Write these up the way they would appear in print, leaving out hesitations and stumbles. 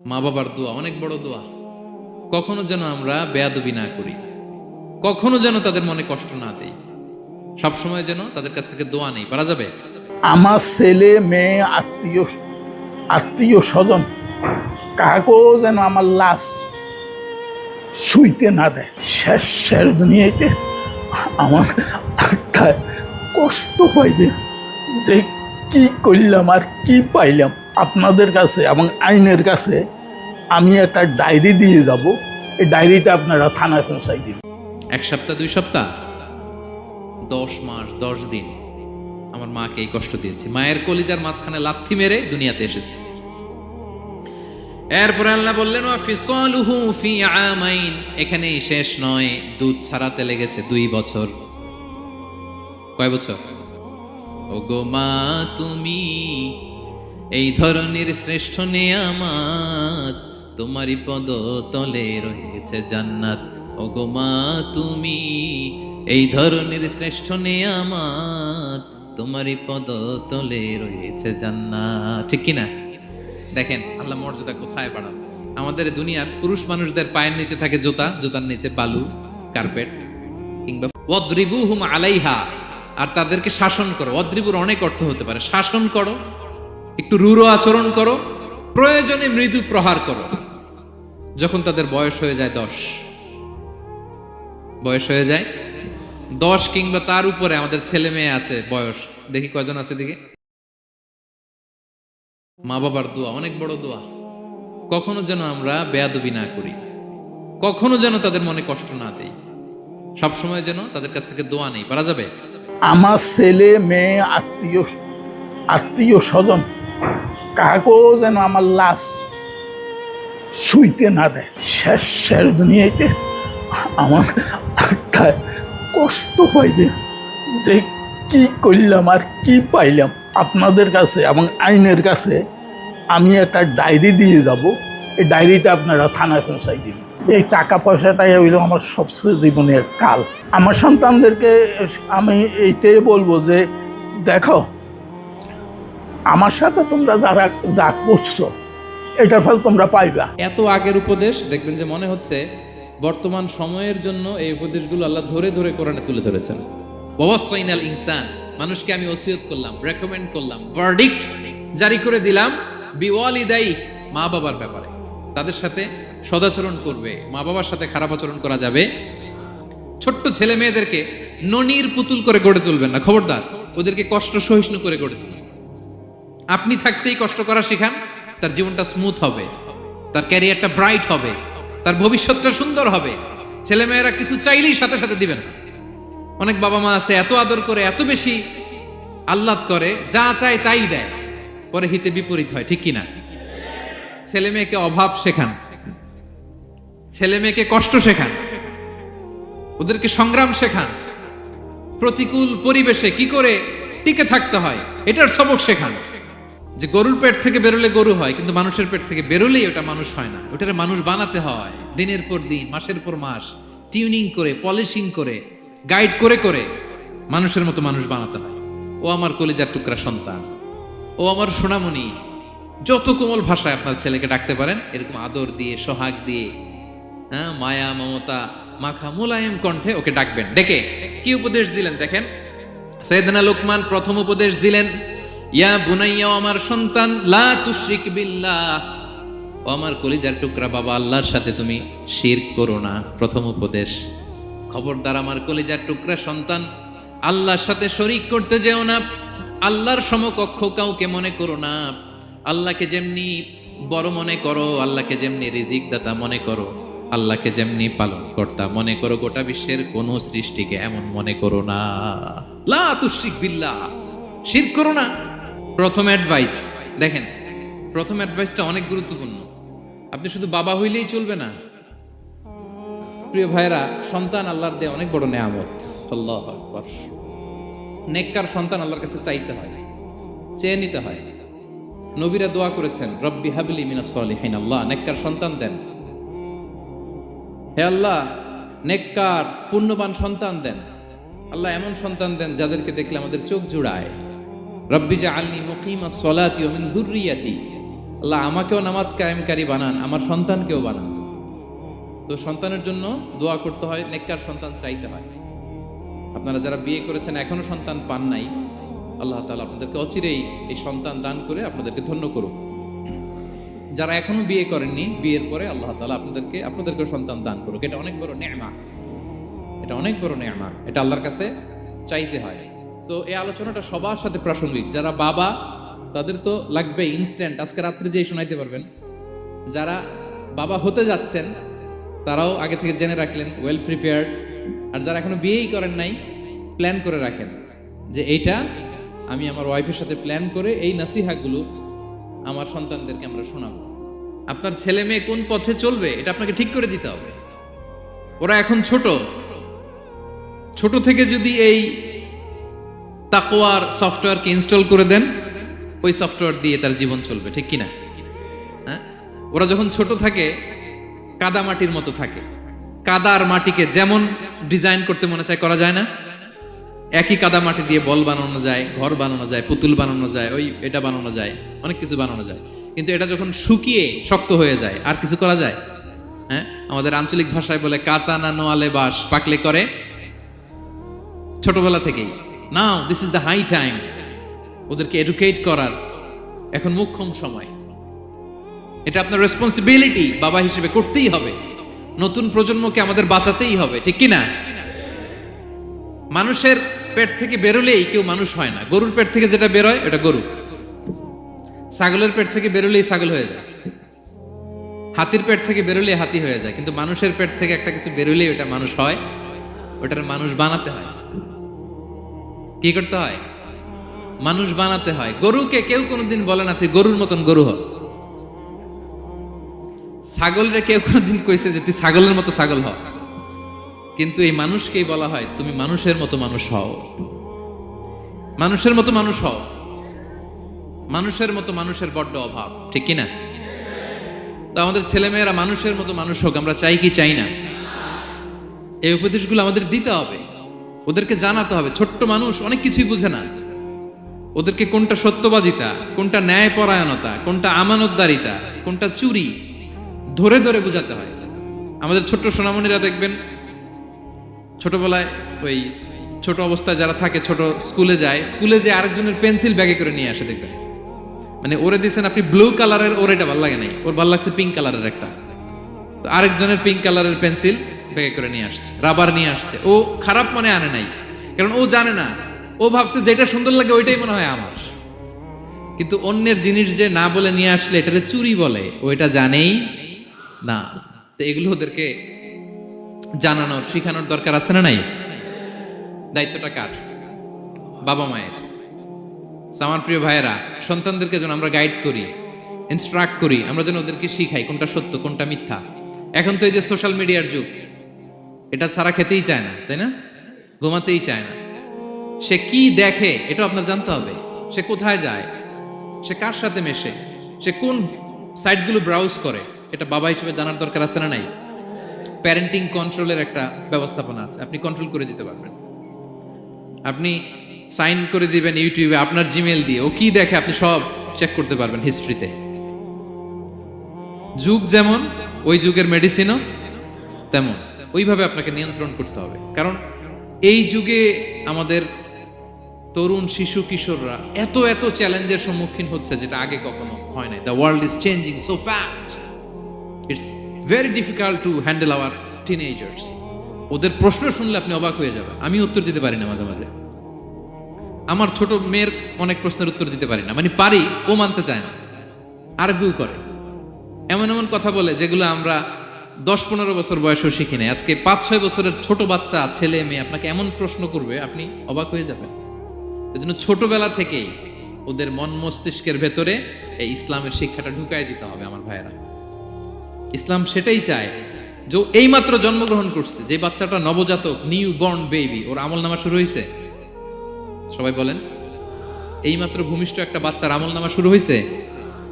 মা বাবার দোয়া অনেক বড় দোয়া। কখনো যেন আমরা বেয়াদবি না করি, কখনো যেন তাদের মনে কষ্ট না দেই, সবসময় যেন তাদের কাছ থেকে দোয়া নেই। পারা যাবে? আমার ছেলে মেয়ে আত্মীয় আত্মীয় স্বজন কাকেও যেন আমার লাশ শুইতে না দেয়। শেষ শেষ দুনিয়াতে আমার আত্মায় কষ্ট পাইবে যে কি করলাম আর কি পাইলাম। আপনাদের কাছে এবং আইনের কাছে আমি একটা ডায়েরি দিয়ে যাব, এই ডায়েরিটা আপনারা থানায় পৌঁছাই দিন। 1 সপ্তাহ 2 সপ্তাহ 10 মাস 10 দিন আমার মাকে এই কষ্ট দিয়েছি। মায়ের কলিজার মাঝখানে লাথি মেরে দুনিয়াতে এসেছে। এরপর আল্লাহ বললেন ওয়া ফিসালুহু ফি আমাইন, এখানেই শেষ নয়, দুধ ছাড়াতে লেগেছে 2 বছর। কয় বছর? ওগো মা তুমি এই ধরনের শ্রেষ্ঠ নেয়ামত, তোমারই পদ তলে রয়েছে জান্নাত। ওগো মা তুমি এই ধরনের শ্রেষ্ঠ নেয়ামত, তোমারই পদ তলে রয়েছে জান্নাত। ঠিক কিনা? দেখেন আল্লাহ মর্যাদা কোথায় বাড়ান। আমাদের দুনিয়ার পুরুষ মানুষদের পায়ের নিচে থাকে জুতা, জুতার নিচে বালু, কার্পেট, কিংবা ওয়াদরিবুহুম আলাইহা, আর তাদেরকে শাসন করো। ওয়াদরিবুর অনেক অর্থ হতে পারে। শাসন করো, একটু রূঢ় আচরণ করো, প্রয়োজনে মৃদু প্রহার করো। যখন তাদের বয়স হয়ে যায় 10, বয়স হয়ে যায় 10 কিংবা তার উপরে, আমাদের ছেলে মেয়ে আছে বয়স, দেখি কয়জন আছে দেখি। মা বাবার দোয়া অনেক বড় দোয়া। কখনো যেন আমরা বেয়াদবি না করি, কখনো যেন তাদের মনে কষ্ট না দেই, সবসময় যেন তাদের কাছ থেকে দোয়া নেই। পারা যাবে? আমার ছেলে মেয়ে আত্মীয় স্বজন কাকেও যেন আমার লাশ শুইতে না দেয়। শেষ শেষ দুনিয়াতে আমার আত্মায় কষ্ট পাইবে যে কি করলাম আর কি পাইলাম। আপনাদের কাছে এবং আইনের কাছে আমি একটা ডায়েরি দিয়ে যাব, এই ডায়েরিটা আপনারা থানায় পৌঁছাই দিবেন। এই টাকা পয়সাটাই হইল আমার সবচেয়ে জীবনের কাল। আমার সন্তানদেরকে আমি এইটাই বলবো যে দেখো, আমার সাথে তোমরা যারা যা করছো এটার ফল তোমরা পাইবা। এত আগের উপদেশ দেখবেন যে মনে হচ্ছে বর্তমান সময়ের জন্য এই উপদেশগুলো আল্লাহ ধরে ধরে কোরআনে তুলে ধরেছেন। ওয়াসাইনাল ইনসান, মানুষকে আমি ওসিয়ত করলাম, রেকমেন্ড করলাম, ভার্ডিক্ট জারি করে দিলাম বিওয়ালিদাই, মা বাবার ব্যাপারে। তাদের সাথে সদাচরণ করবে, মা বাবার সাথে খারাপ আচরণ করা যাবে। ছোট্ট ছেলে মেয়েদেরকে ননির পুতুল করে গড়ে তুলবেন না, খবরদার। ওদেরকে কষ্ট সহিষ্ণু করে গড়ে তুলবেন। আপনি থাকতেই কষ্ট করা শিখান, তার জীবনটা স্মুথ হবে, তার ক্যারিয়ারটা ব্রাইট হবে, তার ভবিষ্যৎটা সুন্দর হবে। ছেলেমেয়েরা কিছু চাইলেই সাথে সাথে দিবেন। অনেক বাবা মা আছে এত আদর করে, এত বেশি আহ্লাদ করে, যা চায় তাই দেয়, পরে হিতে বিপরীত হয়। ঠিক কিনা? ছেলে মেয়েকে অভাব শেখান, ছেলে মেয়েকে কষ্ট শেখান, ওদেরকে সংগ্রাম শেখান, প্রতিকূল পরিবেশে কি করে টিকে থাকতে হয় এটার সবক শেখান। যে গরুর পেট থেকে বেরোলে গরু হয়, কিন্তু মানুষের পেট থেকে বেরোলেই ওটা মানুষ হয় না। ওটারে মানুষ বানাতে হয় দিনের পর দিন, মাসের পর মাস, টিউনিং করে, পলিশিং করে, গাইড করে করে মানুষের মতো মানুষ বানাতে হয়। ও আমার কলিজার টুকরা সন্তান, ও আমার সোনামণি, যত কোমল ভাষায় আপনার ছেলেকে ডাকতে পারেন, এরকম আদর দিয়ে, সোহাগ দিয়ে, হ্যাঁ, মায়া মমতা মাখা মোলায়েম কণ্ঠে ওকে ডাকবেন। ডেকে কি উপদেশ দিলেন দেখেন। সাইয়েদনা লোকমান প্রথম উপদেশ দিলেন, ইয়া বুনাইয়া, আমার সন্তান, লা তুশরিক বিল্লাহ, ও আমার কলিজার টুকরা বাবা, আল্লাহর সাথে তুমি শিরক করো না। প্রথম উপদেশ, খবরদার আমার কলিজার টুকরা সন্তান, আল্লাহর সাথে শরীক করতে যেও না। আল্লাহর সমকক্ষ কাউকে মনে করো না। আল্লাহকে যেমনি বড় মনে করো, আল্লাহকে যেমনি রিজিক দাতা মনে করো, আল্লাহকে যেমনি পালন কর্তা মনে করো, গোটা বিশ্বের কোন সৃষ্টিকে এমন মনে করো না। লা তুশরিক বিল্লাহ, শিরক করো না। প্রথম অ্যাডভাইস দেখেন, প্রথম অ্যাডভাইসটা অনেক গুরুত্বপূর্ণ। আপনি শুধু বাবা হইলেই চলবে না। প্রিয় ভাইরা, সন্তান আল্লাহর দেয়া অনেক বড় নেয়ামত। আল্লাহু আকবার। নেককার সন্তান আল্লাহর কাছে চাইতে হয়, চেয়ে নিতে হয়। নবীরা দোয়া করেছেন, রব্বি হাবলি মিনাস সলিহিন, আল্লাহ নেককার সন্তান দেন। হে আল্লাহ, নেককার পুণ্যবান সন্তান দেন। আল্লাহ এমন সন্তান দেন যাদেরকে দেখলে আমাদের চোখ জুড়ায়। রব্বি জাআলনি মুকিমাস সলাতি ওয়া মিন যুররিয়াতি, আল্লাহ আমাকেও নামাজ কায়েমকারী বানান, আমার সন্তানকেও বানান। তো সন্তানের জন্য দোয়া করতে হয়, নেককার সন্তান চাইতে হয়। আপনারা যারা বিয়ে করেছেন এখনো সন্তান পান নাই, আল্লাহ তাআলা আপনাদেরকে অচিরেই এই সন্তান দান করে আপনাদেরকে ধন্য করুক। যারা এখনো বিয়ে করেননি, বিয়ের পরে আল্লাহ তাআলা আপনাদেরকে সন্তান দান করুক। এটা অনেক বড় নেয়ামা, এটা অনেক বড় নেয়ামা, এটা আল্লাহর কাছে চাইতে হয়। তো এই আলোচনাটা সবার সাথে প্রাসঙ্গিক। যারা বাবা তাদের তো লাগবে ইনস্ট্যান্ট, আজকে রাত্রে যেই শোনাইতে পারবেন। যারা বাবা হতে যাচ্ছেন তারাও আগে থেকে জেনে রাখলেন, ওয়েল প্রিপেয়ার্ড। আর যারা এখনো বিয়েই করেন নাই, প্ল্যান করে রাখেন যে এইটা আমি আমার ওয়াইফের সাথে প্ল্যান করে এই নাসিহাগুলো আমার সন্তানদেরকে আমরা শোনাবো। আপনার ছেলে মেয়ে কোন পথে চলবে এটা আপনাকে ঠিক করে দিতে হবে। ওরা এখন ছোট থেকে যদি এই তাকওয়ার সফটওয়্যারকে ইনস্টল করে দেন, ওই সফটওয়্যার দিয়ে তার জীবন চলবে, ঠিক কিনা? হ্যাঁ, ওরা যখন ছোট থাকে কাদা মাটির মতো থাকে। কাদা আর মাটিকে যেমন ডিজাইন করতে মনে চায় করা যায় না। একই কাদা মাটি দিয়ে বল বানানো যায়, ঘর বানানো যায়, পুতুল বানানো যায়, এটা বানানো যায়, অনেক কিছু বানানো যায়। কিন্তু এটা যখন শুকিয়ে শক্ত হয়ে যায় আর কিছু করা যায়? হ্যাঁ, আমাদের আঞ্চলিক ভাষায় বলে কাঁচা না নোয়ালে বাঁশ, পাকলে করে। ছোটবেলা থেকেই now this is the high time ওদেরকে এডুকেট করার, এখন মোক্ষম সময়। এটা আপনার রেসপন্সিবিলিটি বাবা হিসেবে করতেই হবে। নতুন প্রজন্মকে আমাদের বাঁচাতেই হবে, ঠিক কি না? মানুষের পেট থেকে বেরোলেই কেউ মানুষ হয় না। গরুর পেট থেকে যেটা বেরোয় এটা গরু, ছাগলের পেট থেকে বেরোলেই ছাগল হয়ে যায়, হাতির পেট থেকে বেরোলেই হাতি হয়ে যায়। কিন্তু মানুষের পেট থেকে একটা কিছু বেরোলেই ওটা মানুষ হয়, ওটার মানুষ বানাতে হয়। কি করতে হয়? মানুষ বানাতে হয়। গরুকে কেউ কোনোদিন বলে না তুই গরুর মতন গরু হ। ছাগলরে কেউ কোনোদিন কইছে যে তুই ছাগলের মতো ছাগল হ। কিন্তু এই মানুষকেই বলা হয় তুমি মানুষের মতো মানুষ হও, মানুষের মতো মানুষ হও। মানুষের মতো মানুষের বড্ড অভাব, ঠিক কিনা? তো আমাদের ছেলেমেয়েরা মানুষের মতো মানুষ হোক, আমরা চাই কি চাই না? এই উপদেশগুলো আমাদের দিতে হবে, ওদেরকে জানাতে হবে। ছোট্ট মানুষ অনেক কিছুই বুঝে না, ওদেরকে কোনটা সত্যবাদিতা, কোনটা ন্যায়পরায়ণতা, কোনটা আমানতদারিতা, কোনটা চুরি ধরে ধরে বোঝাতে হয়। আমাদের ছোট্ট সোনামণিরা দেখবেন ছোটবেলায় ওই ছোট অবস্থায় যারা থাকে, ছোট স্কুলে যায়, স্কুলে যে আরেকজনের পেন্সিল ব্যাগে করে নিয়ে আসে দেখবেন। মানে ওরে দিচ্ছেন আপনি ব্লু কালারের, ওর এটা ভালো লাগে নাই, ওর ভালো লাগছে পিঙ্ক কালারের একটা, তো আরেকজনের পিঙ্ক কালারের পেন্সিল ব্যাগে করে নিয়ে আসছে, রাবার নিয়ে আসছে। ও খারাপ মনে আনে নাই, কারণ ও জানে না, ও ভাবছে যেটা সুন্দর লাগে ওইটাই মনে হয় আমার। কিন্তু অন্যের জিনিস যে না বলে নিয়ে আসলে এটারে চুরি বলে, ও এটা জানেই না। তো এগুলো ওদেরকে জানানোর, শিখানোর দরকার আছে না নাই? দায়িত্বটা কার? বাবা মায়ের। আমার প্রিয় ভাইয়েরা, সন্তানদেরকে যেন আমরা গাইড করি, ইনস্ট্রাক্ট করি, আমরা যেন ওদেরকে শিখাই কোনটা সত্য কোনটা মিথ্যা। এখন তো এই যে সোশ্যাল মিডিয়ার যুগ, এটা ছাড়া খেতেই চায় না, তাই না? ঘুমাতেই চায় না। সে কি দেখে এটা আপনার জানতে হবে। সে কোথায় যায়, সে কার সাথে মেশে, সে কোন সাইটগুলো ব্রাউজ করে, এটা বাবা হিসেবে জানার দরকার আছে না নাই? প্যারেন্টিং কন্ট্রোলের একটা ব্যবস্থাপনা আছে, আপনি কন্ট্রোল করে দিতে পারবেন। আপনি সাইন করে দিবেন ইউটিউবে আপনার জিমেল দিয়ে, ও কি দেখে আপনি সব চেক করতে পারবেন হিস্ট্রিতে। যুগ যেমন, ওই যুগের মেডিসিনও তেমন, ওইভাবে আপনাকে নিয়ন্ত্রণ করতে হবে। কারণ এই যুগে আমাদের তরুণ শিশু কিশোররা এত এত চ্যালেঞ্জের সম্মুখীন হচ্ছে যেটা আগে কখনো হয় নাই। The world is changing so fast, it's very difficult to handle our teenagers. ওদের প্রশ্ন শুনলে আপনি অবাক হয়ে যাবেন। আমি উত্তর দিতে পারি না মাঝে মাঝে, আমার ছোট মেয়ের অনেক প্রশ্নের উত্তর দিতে পারি না, মানে পারি, ও মানতে চায় না, আরবিও করে, এমন এমন কথা বলে যেগুলো আমরা 10-15 বছর বয়সেও শিখি নাই। আজকে 5-6 বছরের ছোট বাচ্চা, ছেলে মেয়ে আপনাকে এমন প্রশ্ন করবে আপনি অবাক হয়ে যাবেন। এজন্য ছোটবেলা থেকেই ওদের মন মস্তিষ্কের ভেতরে এই ইসলামের শিক্ষাটা ঢুকাই দিতে হবে আমার ভাইয়েরা। ইসলাম সেটাই চায়। যে এইমাত্র জন্মগ্রহণ করছে যে বাচ্চাটা, নবজাতক, নিউ বর্ন বেবি, ওর আমল নামা শুরু হয়েছে। সবাই বলেন, এইমাত্র ভূমিষ্ঠ একটা বাচ্চার আমল নামা শুরু হয়েছে।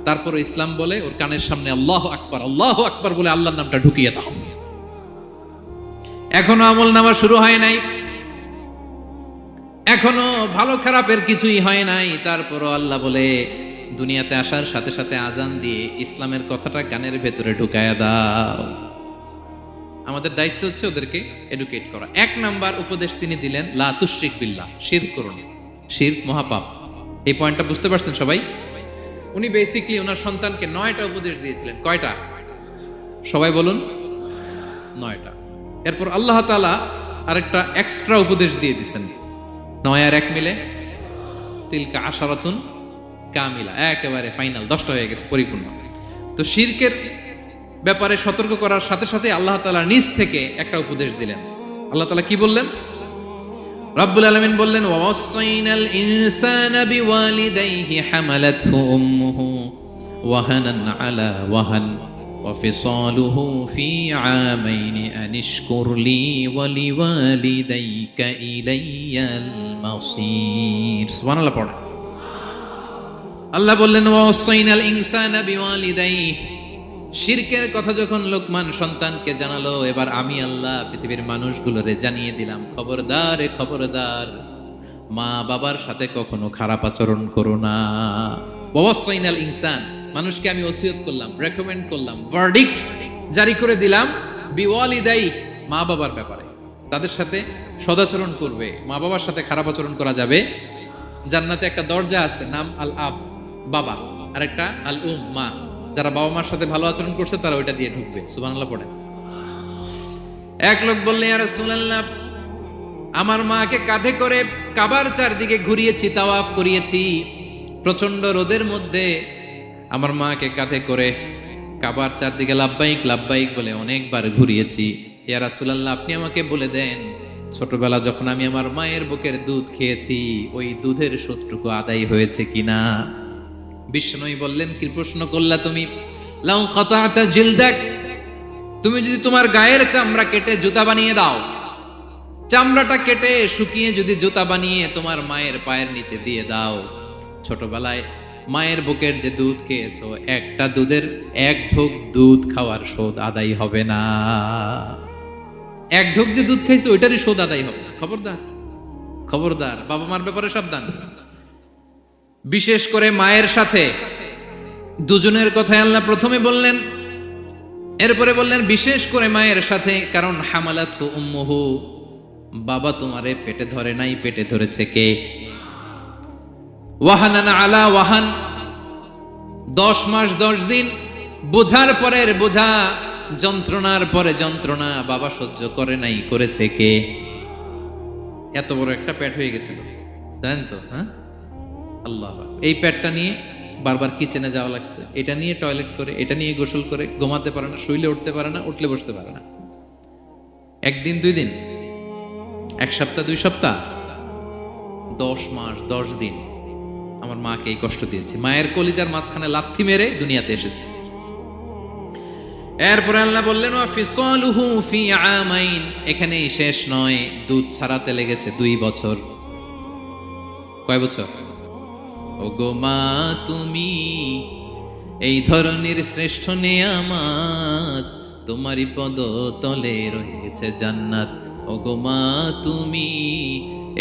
তারপরে ইসলাম বলে ওর কানের সামনে আল্লাহু আকবার, আল্লাহু আকবার বলে আল্লাহর নামটা ঢুকিয়ে দাও। এখনো আমল নামা শুরু হয় নাই, এখনো ভালো খারাপের কিছুই হয় নাই, তারপরও আল্লাহ বলে দুনিয়াতে আসার সাথে সাথে আজান দিয়ে ইসলামের কথাটা কানের ভেতরে ঢুকায়া দাও। আমাদের দায়িত্ব হচ্ছে ওদেরকে এডুকেট করা। 1 নাম্বার উপদেশ তিনি দিলেন, লা তুশরিক বিল্লাহ, শিরক করো না। শিরক মহাপাপ। এই পয়েন্টটা বুঝতে পারছেন সবাই? উনি বেসিক্যালি ওনার সন্তানকে 9টা উপদেশ দিয়েছিলেন। কয়টা? সবাই বলুন। 9টা। এরপর আল্লাহ তাআলা আরেকটা এক্সট্রা উপদেশ দিয়ে দিয়েছেন। 9 আর 1 মিলে তিলকা আশারাতুন কামিলা, একেবারে ফাইনাল, 10টা হয়ে গেছে, পরিপূর্ণ। তো শিরকের ব্যাপারে সতর্ক করার সাথে সাথে আল্লাহ তাআলা নিজ থেকে একটা উপদেশ দিলেন। আল্লাহ তাআলা কি বললেন? রব্বুল আলামিন বললেন, ওয়াসাইনাল ইনসানা বিওয়ালিদাইহি হামালাতহু উম্মুহু ওয়াহানান আলা ওয়াহান ওয়া ফিসালুহু ফি আমাইনি আনিশকুর লি ওয়া লিওয়ালিদাইকা ইলাইয়াল মাসির। সুবহানাল্লাহ পড়ে। আল্লাহ বললেন, ওয়াসাইনাল ইনসানা বিওয়ালিদাইহি। শিরকের কথা যখন লোকমান সন্তানকে জানালো, এবার আমি আল্লাহ পৃথিবীর মানুষগুলোরে জানিয়ে দিলাম, খবরদার খবরদার, মা বাবার সাথে কখনো খারাপ আচরণ করো না। ওয়াসাইনাল ইনসান, মানুষকে আমি ওসিয়ত করলাম, রেকমেন্ড করলাম, ভার্ডিক্ট জারি করে দিলাম, বিওয়ালিদাই, মা বাবার ব্যাপারে তাদের সাথে সদাচরণ করবে। মা বাবার সাথে খারাপ আচরণ করা যাবে। জান্নাতে একটা দরজা আছে, নাম আল আব, বাবা, আর একটা আল উম, মা। যারা বাবা মার সাথে ভালো আচরণ করছে তারা ওইটা দিয়ে ঢুকবে। সুবহানাল্লাহ পড়েন। এক লোক বললে, ইয়া রাসূলুল্লাহ, আমার মাকে কাঁধে করে কাবার চারদিকে ঘুরিয়েছি, তাওয়াফ করিয়েছি, প্রচন্ড রোদের মধ্যে আমার মাকে কাঁধে করে কাবার চারদিকে লাব্বাইক লাব্বাইক বলে অনেকবার ঘুরিয়েছি। ইয়া রাসূলুল্লাহ, আপনি আমাকে বলে দেন, ছোটবেলা যখন আমি আমার মায়ের বুকের দুধ খেয়েছি, ওই দুধের শোধটুকু আদায় হয়েছে কিনা? বিষ্ণুই বললেন, কি প্রশ্ন করলা তুমি? লাউ কাতাতা জিলদাক, তুমি যদি তোমার গায়ের চামড়া কেটে জুতা বানিয়ে দাও, চামড়াটা কেটে শুকিয়ে যদি জুতা বানিয়ে তোমার মায়ের পায়ের নিচে দিয়ে দাও, ছোটবেলায় মায়ের বুকের যে দুধ খেয়েছো, একটা দুধের 1 ঢোক দুধ খাওয়ার শোধ আদায় হবে না। 1 ঢোক যে দুধ খাইছো ওইটারই শোধ আদায় হবে না। খবরদার খবরদার, বাবা মার ব্যাপারে সাবধান। বিশেষ করে মায়ের সাথে, দুজনের কথাই আল্লাহ প্রথমে বললেন, এরপরে বললেন বিশেষ করে মায়ের সাথে, কারণ হামালাতহু উম্মুহু, বাবা তোমারে পেটে ধরে নাই, পেটে ধরেছে কে? ওয়াহানান আলা ওয়াহান, 10 মাস 10 দিন বোঝার পরের বোঝা, যন্ত্রণার পরে যন্ত্রণা বাবা সহ্য করে নাই, করেছে কে? এত বড় একটা পেট হয়ে গেছিল, জানেন তো? হ্যাঁ, আল্লাহ। এই পেটটা নিয়ে বারবার কিচেনে যাওয়া লাগছে, এটা নিয়ে টয়লেট করে, এটা নিয়ে গোসল করে, ঘুমাতে পারে না, শুইলে উঠতে পারে না, উঠলে বসতে পারে না। 1 দিন 2 দিন, 1 সপ্তাহ 2 সপ্তাহ, 10 মাস 10 দিন আমার মাকে এই কষ্ট দিয়েছি। মায়ের কলিজার মাঝখানে লাথি মেরে দুনিয়াতে এসেছে। এরপরে আল্লাহ বললেন, ওয়া ফিসালুহু ফি আমাইন, এখানেই শেষ নয়, দুধ ছাড়াতে লেগেছে 2 বছর। কয় বছর? ওগো মা, তুমি এই ধরনের শ্রেষ্ঠ নেয়ামত, তোমারই পদ তলে রয়েছে জান্নাত। ওগো মা, তুমি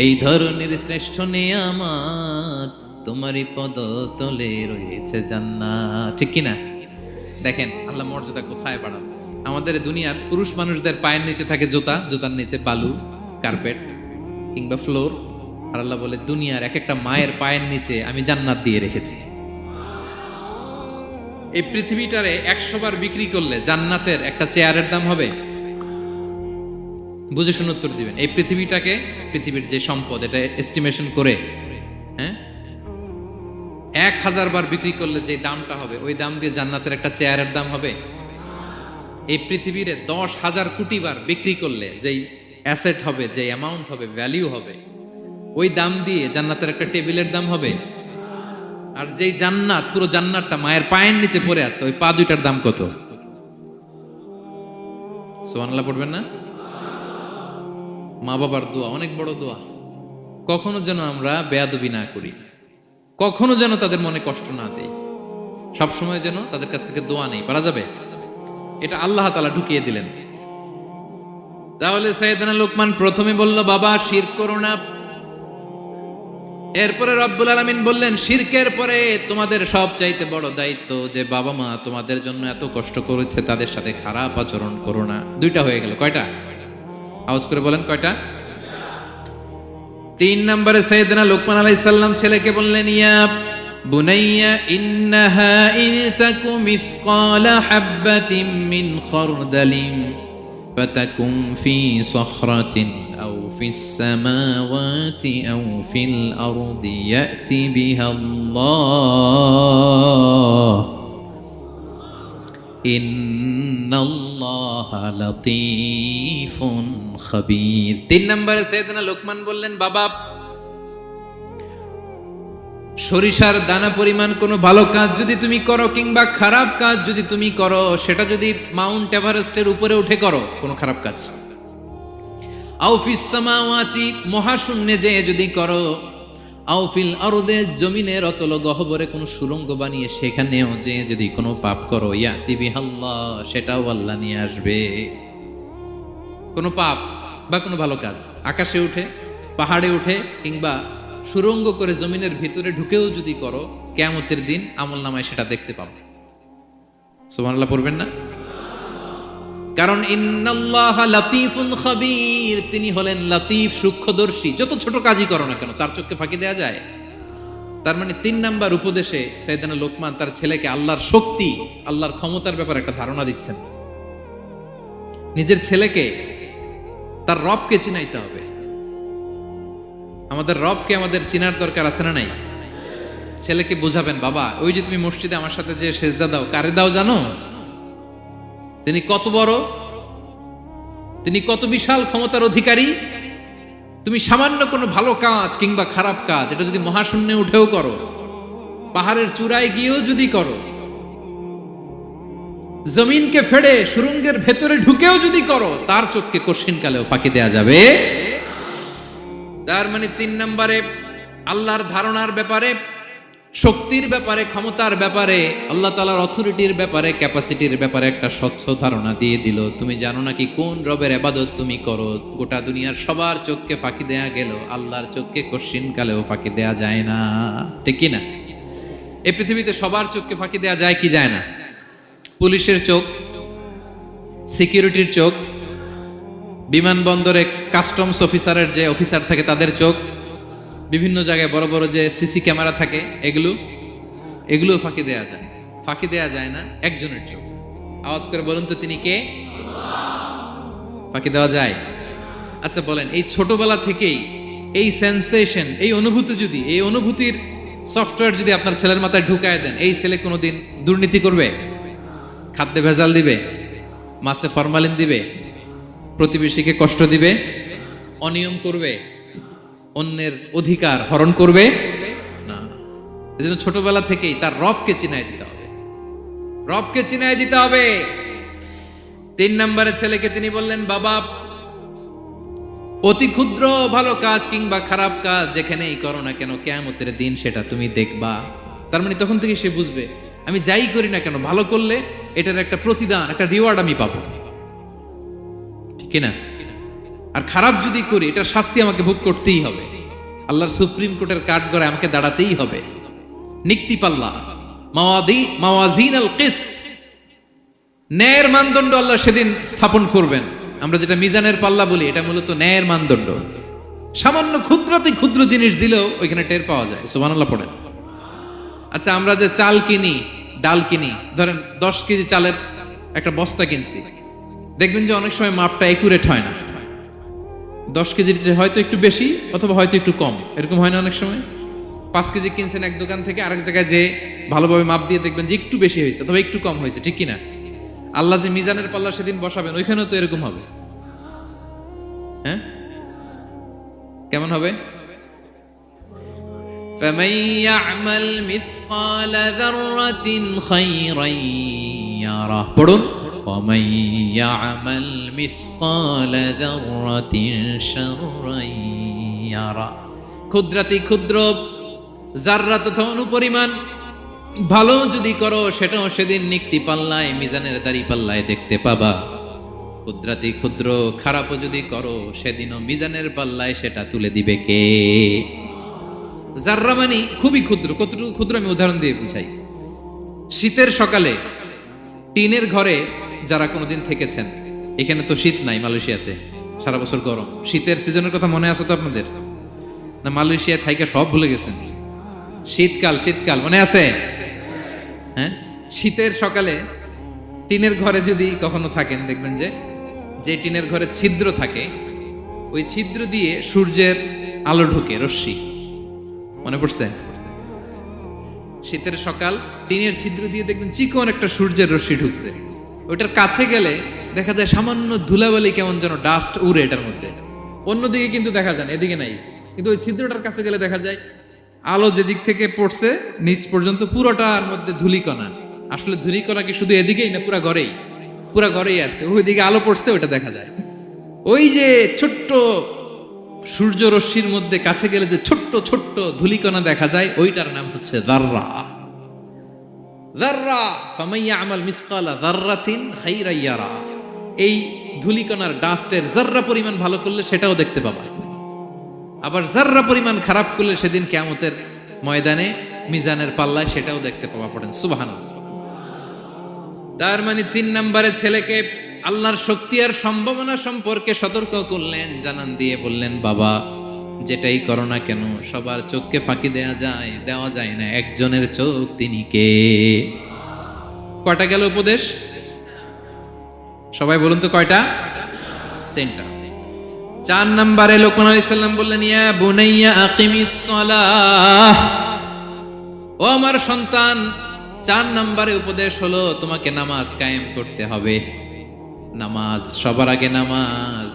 এই ধরনের শ্রেষ্ঠ নেয়ামত, তোমারই পদ তলে রয়েছে জান্নাত। ঠিক কিনা? দেখেন আল্লাহ মর্যাদা কোথায় বাড়ান। আমাদের দুনিয়ার পুরুষ মানুষদের পায়ের নিচে থাকে জুতা, জুতার নিচে বালু, কার্পেট কিংবা ফ্লোর। আর আল্লাহ বলে, দুনিয়ার এক একটা মায়ের পায়ের নিচে আমি জান্নাত দিয়ে রেখেছি। এই পৃথিবীটারে 100 বার বিক্রি করলে জান্নাতের একটা চেয়ারের দাম হবে? বুঝে শুনে উত্তর দিবেন। এই পৃথিবীটাকে, পৃথিবীর যে সম্পদ, এটা এস্টিমেশন করে, হ্যাঁ, 1000 বার বিক্রি করলে যে দামটা হবে, ওই দাম দিয়ে জান্নাতের একটা চেয়ারের দাম হবে? এই পৃথিবীরে 10,000 কোটি বার বিক্রি করলে যেই অ্যাসেট হবে, যে অ্যামাউন্ট হবে, ভ্যালিউ হবে, ওই দাম দিয়ে জান্নাতের একটা টেবিলের দাম হবে? আর যেই জান্নাত, পুরো জান্নাতটা মায়ের পায়ের নিচে পড়ে আছে, ওই পা দুইটার দাম কত? সুবহানাল্লাহ পড়বেন না? মা বাবার দোয়া অনেক বড় দোয়া। কখনো যেন আমরা বেয়াদবি না করি, কখনো যেন তাদের মনে কষ্ট না দেই, সবসময় যেন তাদের কাছ থেকে দোয়া নেই। পারা যাবে? এটা আল্লাহ তাআলা ঢুকিয়ে দিলেন। তাহলে সাইয়েদনা লোকমান প্রথমে বলল, বাবা শিরক করো না। এরপরে রব্বুল আলামিন বললেন, শিরকের পরে তোমাদের সবচাইতে বড় দায়িত্ব যে বাবা মা তোমাদের জন্য এত কষ্ট করেছে তাদের সাথে খারাপ আচরণ করো না। দুইটা হয়ে গেল, কয়টা? আওয়াজ করে বলেন কয়টা? 3 নম্বরে সাইয়েদনা লোকমান আলাইহিস সালাম ছেলেকে বললেন, ইয়া বুনাইয়া ইন্নাহা ইন তাকু মিসকালা হাববাতিন মিন খারদালিন ফাতাকুম ফি সখরাতিন আও ফিস সামাওয়াতি আও ফিল আরদি ইয়াতি বিহাল্লাহ ইন্নাল্লাহা লাতীফুন খাবীর। 3 নম্বরে সাইয়েদনা লোকমান বললেন, বাবা সরিষার দানা পরিমাণ কোনো ভালো কাজ যদি তুমি করো কিংবা খারাপ কাজ যদি তুমি করো, সেটা যদি মাউন্ট এভারেস্টের উপরে উঠে করো কোনো খারাপ কাজ, আও ফিস সামাওয়াতি মহাশূন্যে যে যদি করো, আও ফিল আরদে জমিনের অতল গহ্বরে কোনো সুড়ঙ্গ বানিয়ে সেখানেও যে যদি কোনো পাপ করো, ইয়াতি বিহাল্লাহ সেটাও আল্লাহ নিয়ে আসবে। কোনো পাপ বা কোনো ভালো কাজ আকাশে উঠে, পাহাড়ে উঠে কিংবা সুড়ঙ্গ করে জমিনের ভিতরে ঢুকেও যদি করো, কিয়ামতের দিন আমলনামায় সেটা দেখতে পাবে। সুবহানাল্লাহ পড়বেন না? কারণ ইন্নাল্লাহা লাতীফুন খাবীর, তিনি হলেন লাতীফ সূক্ষ্মদর্শী। যত ছোট কাজই করো না কেন তার চোখে ফাঁকি দেয়া যায়। তার মানে 3 নাম্বার উপদেশে সাইয়েদনা লোকমান তার ছেলেকে আল্লাহর শক্তি, আল্লাহর ক্ষমতার ব্যাপারে একটা ধারণা দিচ্ছেন। নিজের ছেলেকে তার রবকে চিনাইতে হবে। আমাদের রবকে আমাদের চিনার দরকার আছে না নাই? ছেলেকে বোঝাবেন, বাবা ওই যে তুমি মসজিদে আমার সাথে যে সেজদা দাও, কারে দাও জানো? তিনি কত বড়, তিনি কত বিশাল ক্ষমতার অধিকারী। তুমি সামান্য কোনো ভালো কাজ কিংবা খারাপ কাজ এটা যদি মহাশূন্যে উঠেও করো, পাহাড়ের চূড়ায় গিয়েও যদি করো, জমিনকে ফেড়ে সুড়ঙ্গের ভেতরে ঢুকেও যদি করো, তার চোখকে কঠিনকালেও ফাঁকি দেয়া যাবে। তার মানে 3 নম্বরে আল্লাহর ধারণার ব্যাপারে, শক্তির ব্যাপারে, ক্ষমতার ব্যাপারে, আল্লাহ তাআলার অথরিটির ব্যাপারে, ক্যাপাসিটির ব্যাপারে একটা স্বচ্ছ ধারণা দিয়ে দিল। তুমি জানো নাকি কোন রবের ইবাদত তুমি করো? গোটা দুনিয়ার সবার চোখকে ফাঁকি দেয়া গেল, আল্লাহর চোখকে কঠিনকালেও ফাঁকি দেয়া যায় না। ঠিক কি না? এই পৃথিবীতে সবার চোখকে ফাঁকি দেয়া যায় কি যায় না? পুলিশের চোখ, সিকিউরিটির চোখ, বিমানবন্দরে কাস্টমস অফিসারের যে অফিসার থাকে তাদের চোখ, বিভিন্ন জায়গায় বড় বড় যে সিসি ক্যামেরা থাকে, এগুলো ফাঁকি দেয়া যায়। ফাঁকি দেয়া যায় না একজনের চোখ। আওয়াজ করে বলুন তো তিনি কে? ফাঁকি দেওয়া যায়? আচ্ছা বলেন, এই ছোটবেলা থেকেই এই সেন্সেশন, এই অনুভূতি যদি, এই অনুভূতির সফটওয়্যার যদি আপনার ছেলের মাথায় ঢুকায় দেন, এই ছেলে কোনোদিন দুর্নীতি করবে? খাদ্যে ভেজাল দিবে? মাছে ফরমালিন দিবে? প্রতিবেশীকে কষ্ট দিবে? অনিয়ম করবে? অন্যের অধিকার হরণ করবে না। এজন্য ছোটবেলা থেকেই তার রবকে চিনাই দিতে হবে, রবকে চিনাই দিতে হবে। 3 নম্বরে ছেলেকে তিনি বললেন, বাবা অতি ক্ষুদ্র ভালো কাজ কিংবা খারাপ কাজ যেখানেই করো না কেন, কিয়ামতের দিন সেটা তুমি দেখবা। তার মানে তখন থেকে সে বুঝবে, আমি যাই করি না কেন ভালো করলে এটার একটা প্রতিদান, একটা রিওয়ার্ড আমি পাবো, ঠিক না? আর খারাপ যদি করি এটার শাস্তি আমাকে ভোগ করতেই হবে। আল্লাহর সুপ্রিম কোর্টের কাঠগড়ায় আমাকে দাঁড়াতেই হবে। নিক্তি পাল্লা, মাওয়াজিন আল কিসত, ন্যায়ের মানদণ্ড আল্লাহ সেদিন স্থাপন করবেন। আমরা যেটা মিজানের পাল্লা বলি, এটা মূলত ন্যায়ের মানদণ্ড। সামান্য ক্ষুদ্রাতি ক্ষুদ্র জিনিস দিলেও ওইখানে টের পাওয়া যায়। সুবহানাল্লাহ পড়েন। আচ্ছা আমরা যে চাল কিনি, ডাল কিনি, ধরেন 10 কেজি চালের একটা বস্তা কিনছি, দেখবেন যে অনেক সময় মাপটা একুরেট হয় না। 10 কেজির চেয়ে হয়তো একটু বেশি অথবা হয়তো একটু কম, এরকম হয় না অনেক সময়? 5 কেজি কিনছেন এক দোকান থেকে, আরেক জায়গায় যে ভালোভাবে মাপ দিয়ে দেখবেন যে একটু বেশি হয়েছে অথবা একটু কম হয়েছে, ঠিক কিনা? আল্লাহ যে মিজানের পাল্লা সেদিন বসাবেন, ওইখানেও তো এরকম হবে। হ্যাঁ, কেমন হবে? فَمَن يَعْمَلْ مِثْقَالَ ذَرَّةٍ خَيْرًا يَرَهُ, পড়ুন, وَمَن يَعْمَلْ مِثْقَالَ ذَرَّةٍ شَرًّا يَرَهُ। ক্ষুদ্রাতি ক্ষুদ্র জাররা তথা অনুপরিমাণ ভালো যদি করো, সেটাও সেদিন নিক্তি পাল্লায়, মিজানের দাড়ি পাল্লায় দেখতে পাবা। ক্ষুদ্রাতি ক্ষুদ্র খারাপও যদি করো, সেদিনও মিজানের পাল্লায় সেটা তুলে দিবে কে? জাররা মানে খুবই ক্ষুদ্র, কতটুকু ক্ষুদ্র আমি উদাহরণ দিয়ে বুঝাই। শীতের সকালে টিনের ঘরে যারা কোনোদিন থেকেছেন, এখানে তো শীত নাই, মালয়েশিয়াতে সারা বছর গরম, শীতের সিজনের কথা মনে আছে তো আপনাদের? না মালয়েশিয়া থাইকা সব ভুলে গেছেন? শীতকাল শীতকাল মনে আছে? হ্যাঁ, শীতের সকালে টিনের ঘরে যদি কখনো থাকেন, দেখবেন যে টিনের ঘরে ছিদ্র থাকে, ওই ছিদ্র দিয়ে সূর্যের আলো ঢুকে, রশ্মি। মনে পড়ছে? শীতের সকাল টিনের ছিদ্র দিয়ে দেখবেন চিকন একটা সূর্যের রশ্মি ঢুকছে। ওইটার কাছে গেলে দেখা যায় সামান্য ধুলাবালি, কেমন যেন ডাস্ট উড়ে এটার মধ্যে। অন্যদিকে কিন্তু দেখা যায় না, এদিকে নাই, কিন্তু ওই ছিদ্রটার কাছে গেলে দেখা যায় আলো যেদিক থেকে পড়ছে নিচ পর্যন্ত পুরোটার মধ্যে ধূলিকণা। আসলে ধূলিকণা কি শুধু এদিকেই না, পুরা ঘরেই আছে, ওইদিকে আলো পড়ছে, ওইটা দেখা যায়। ওই যে ছোট্ট সূর্য রশ্মির মধ্যে কাছে গেলে যে ছোট্ট ছোট্ট ধূলিকণা দেখা যায়, ওইটার নাম হচ্ছে যাররা। যাররা ফামাইয়া আমাল মিসকালা যাররাতিন খাইরান ইয়ারা। এই ধূলিকণার ডাস্টের যাররা পরিমাণ ভালো করলে সেটাও দেখতে পাবা, আবার যাররা পরিমাণ খারাপ করলে সেদিন কিয়ামতের ময়দানে মিজানের পাল্লায় সেটাও দেখতে পাবা। পড়েন সুবহানাল্লাহ। তার মানে 3 নম্বরে ছেলেকে আল্লাহর শক্তি আর সম্ভাবনা সম্পর্কে সতর্ক করলেন, জানান দিয়ে বললেন, বাবা যেটাই করো না কেন সবার চোখকে ফাঁকি দেওয়া যায় না, একজনের চোখ, তিনি কে? কয়টা গেল উপদেশ? সবাই বলুন তো কয়টা? 3টা। 4 নম্বরে লোকমান আলাইহিস সালাম বললেন, ইয়া বুনাইয়া আকিমিস সালাহ, ও আমার সন্তান, 4 নম্বরে উপদেশ হলো তোমাকে নামাজ কায়েম করতে হবে। নামাজ, সবার আগে নামাজ।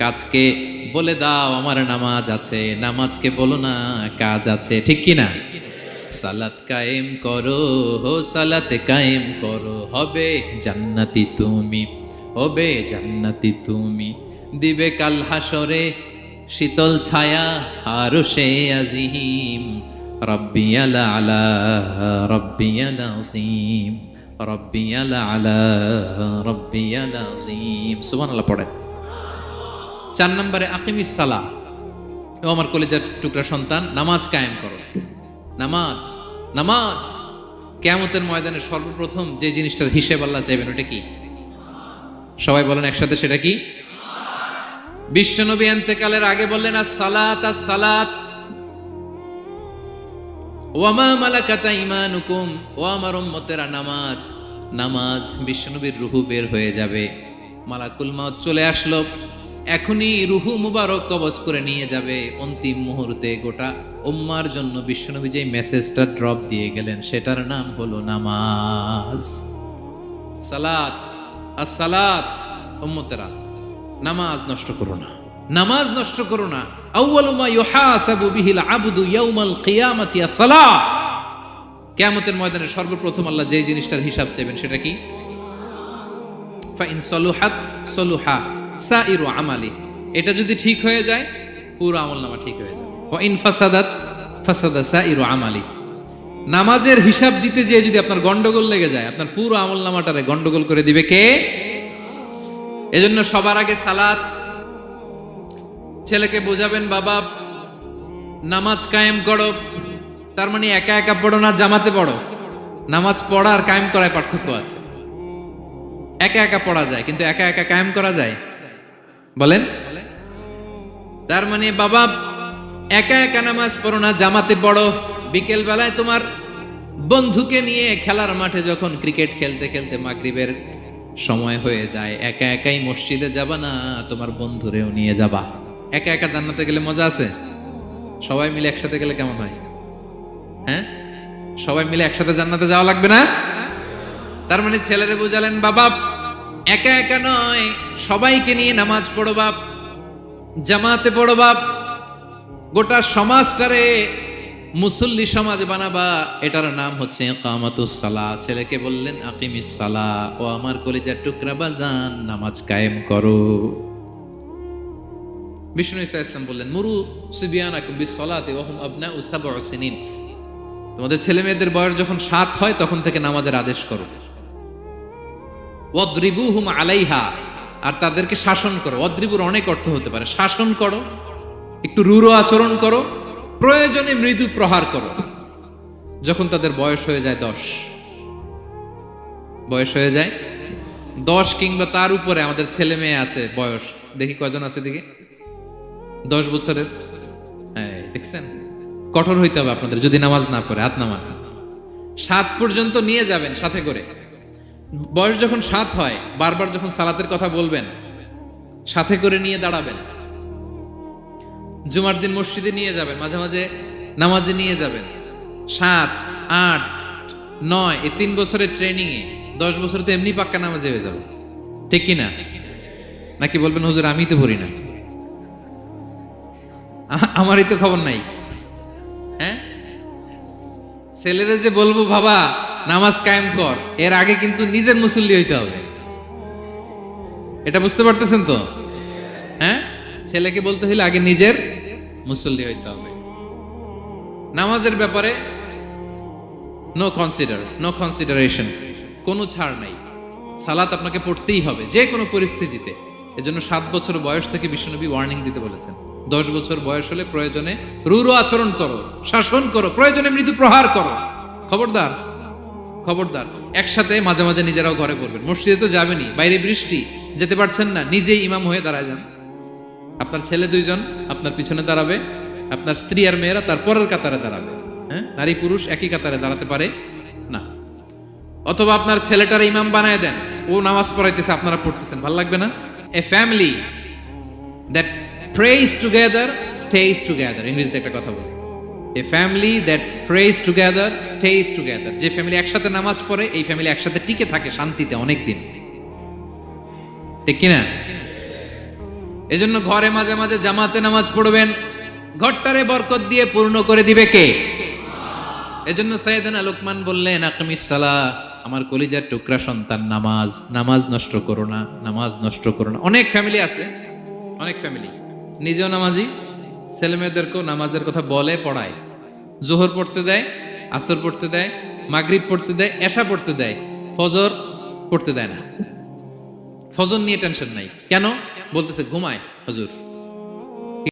কাজকে বলে দাও আমার নামাজ আছে, নামাজকে বলো না কাজ আছে, ঠিক কি না? সালাত কায়েম করো, সালাত কায়েম করো, হবে জান্নাতি তুমি, হবে জান্নাতি তুমি, দিবে কাল হাসরে শীতল ছায়া আরশে আজিম, রব্বিয়াল আলা রব্বিয়াল আযীম, রব্বিয়াল আলা রব্বিয়াল আযীম। সুবহানাল্লাহ পড়েন। 4 নম্বরে আকিমিস সালাহ, ও আমার কলিজার টুকরা সন্তান, নামাজ কায়েম করো। নামাজ কিয়ামতের ময়দানে সর্বপ্রথম যে জিনিসটার হিসেব আল্লাহ চাইবেন, ওটা কি? সবাই বলেন একসাথে, সেটা কি? বিশ্বনবী ইন্তেকালের আগে বললেন, আস-সালাত আস-সালাত ওয়া মা মালাকাত আইমানুকুম, ও আমার উম্মতেরা নামাজ নামাজ। বিশ্বনবীর রূহ বের হয়ে যাবে, মালাকুল মাউত চলে আসলো, এখনই রূহ মুবারক কবজ করে নিয়ে যাবে। অন্তিম মুহূর্তে গোটা উম্মার জন্য বিশ্বনবী যে মেসেজটা ড্রপ দিয়ে গেলেন, সেটার নাম হলো নামাজ। সালাত আস-সালাত, উম্মতেরা নামাজ নষ্ট করো না, নামাজ নষ্ট করো না। আউয়ালু মা ইউহাসাবু বিহিল আবদু ইয়াউমাল কিয়ামাতি আস-সালাহ। কিয়ামতের ময়দানে সর্বপ্রথম আল্লাহ যে জিনিসটার হিসাব চাইবেন সেটা কি? ফা ইন সালুহাত সালুহা সাইরু আমালি, এটা যদি ঠিক হয়ে যায় পুরো আমলনামা ঠিক হয়ে যাবে। ওয়া ইন ফাসাদাত ফাসাদা সাইরু আমালি, নামাজের হিসাব দিতে যে যদি আপনার গন্ডগোল লেগে যায়, আপনার পুরো আমলনামাটারে গন্ডগোল করে দিবে কে? এজন্য সবার আগে সালাত। ছেলেকে বোঝাবেন, বাবা নামাজ কায়েম করো, তার মানে একা একা পড়ো না, জামাতে পড়ো। নামাজ পড়া আর কায়েম করায় পার্থক্য আছে। একা একা পড়া যায়, কিন্তু একা একা কায়েম করা যায়? বলেন। তার মানে বাবা একা একা নামাজ পড়ো না, জামাতে পড়ো। বিকেল বেলায় তোমার বন্ধুকে নিয়ে খেলার মাঠে যখন ক্রিকেট খেলতে খেলতে মাগরিবের সময় হয়ে যায়, একা একাই মসজিদে যাবা না, তোমার বন্ধুরেও নিয়ে যাবা। একা একা জান্নাতে গেলে মজা আছে, সবাই মিলে একসাথে গেলে কেমন হয়? হ্যাঁ, সবাই মিলে একসাথে জান্নাতে যাওয়া লাগবে না? তার মানে ছেলেরে বুঝালেন, বাবা একা একা নয়, সবাইকে নিয়ে নামাজ পড়ো বাপ, জামাতে পড়ো বাপ, গোটা সমাজটারে মুসল্লি সমাজ বানাবা। এটার নাম হচ্ছে ইকামাতুস সালাহ। ছেলেকে বললেন, আকিমিস সালাহ, ও আমার কলিজার টুকরা বাজান, নামাজ কায়েম করো। বিষ্ণু ঈসা ইসলাম বললেন, মুরু সিবিয়ানাকুম বিস-সালাতি ওয়া হুম আবনাউ 7 সিনিন, তোমাদের ছেলে মেয়েদের বয়স যখন 7 হয় তখন থেকে নামাজের আদেশ করো। ওয়াদরিবুহুম আলাইহা, আর তাদেরকে শাসন করো। ওয়াদরিবুর অনেক অর্থ হতে পারে, শাসন করো, একটু রূঢ় আচরণ করো, প্রয়োজনে মৃদু প্রহার করো। যখন তাদের বয়স হয়ে যায় 10, বয়স হয়ে যায় 10 কিংবা তার উপরে, আমাদের ছেলে মেয়ে আছে বয়স, দেখি কয়জন আছে দিকে 10 বছরের, দেখছেন? কঠোর হইতে হবে আপনাদের, যদি নামাজ না পড়ে হাত নামান। 7 পর্যন্ত নিয়ে যাবেন সাথে করে। বয়স যখন 7 হয়, বারবার যখন সালাতের কথা বলবেন, সাথে করে নিয়ে দাঁড়াবেন। জুমার দিন মসজিদে নিয়ে যাবেন, মাঝে মাঝে নামাজে নিয়ে যাবেন। 7, 8, 9 এই 3 বছরের ট্রেনিং এ 10 বছর তো এমনি পাক্কা নামাজে হয়ে যাবে, ঠিক কিনা? নাকি বলবেন হুজুর আমি তো পড়ি না, আমারই তো খবর নাই। হ্যাঁ, ছেলেরা যে বলবো বাবা নামাজ কায়েম কর, এর আগে কিন্তু নিজের মুসল্লি হইতে হবে। এটা বুঝতে পারতেছেন তো? হ্যাঁ, ছেলেকে বলতে হইলে আগে নিজের মুসল্লি হইতে হবে। নামাজের ব্যাপারে নো কনসিডারেশন, কোনো ছাড় নাই। সালাত আপনাকে পড়তেই হবে যে কোনো পরিস্থিতিতে। এজন্য 7 বছর বয়স থেকে বিশ্বনবী ওয়ার্নিং দিতে বলেছেন। 10 বছর বয়স হলে প্রয়োজনে রূঢ় আচরণ করো, শাসন করো, প্রয়োজনে মৃদু প্রহার করো। খবরদার, খবরদার। একসাথে মাঝে মাঝে নিজেরাও ঘরে পড়বেন। মসজিদে তো যাবেনই, বাইরে বৃষ্টি, যেতে পারছেন না, নিজেই ইমাম হয়ে দাঁড়ায় যান। আপনার ছেলে 2 জন আপনার পিছনে দাঁড়াবে, আপনার স্ত্রী আর মেয়েরা তার পরের কাতারে দাঁড়াবে। হ্যাঁ, নারী পুরুষ একই কাতারে দাঁড়াতে পারে না। অথবা আপনার ছেলেটার ইমাম বানায় দেন, ও নামাজ পড়াইতেছে, আপনারা পড়তেছেন, ভালো লাগবে না? A family that prays together stays together, ইংরেজিতে একটা কথা বলে, a family that prays together stays together. যে ফ্যামিলি একসাথে নামাজ পড়ে, এই ফ্যামিলি একসাথে টিকে থাকে শান্তিতে অনেক দিন, ঠিক কিনা? এজন্য ঘরে মাঝে মাঝে জামাতে নামাজ পড়বেন, ঘরটারে বরকত দিয়ে পূর্ণ করে দিবে কে? এজন্য সাইয়েদনা লোকমান বললেন আকিমিস সালাহ, আমার কলিজার টুকরা সন্তান, নামাজ নষ্ট করো না, নামাজ নষ্ট করো না। অনেক ফ্যামিলি আছে, অনেক ফ্যামিলি নিজেও নামাজি, ছেলে মেয়েদেরকেও নামাজের কথা বলে, পড়ায়। জোহর পড়তে দেয়, আসর পড়তে দেয়, মাগরিব পড়তে দেয়, এশা পড়তে দেয়, ফজর পড়তে দেয় না। ফজর নিয়ে টেনশন নাই, কেন? বলতেছে ঘুমায় হুজুর।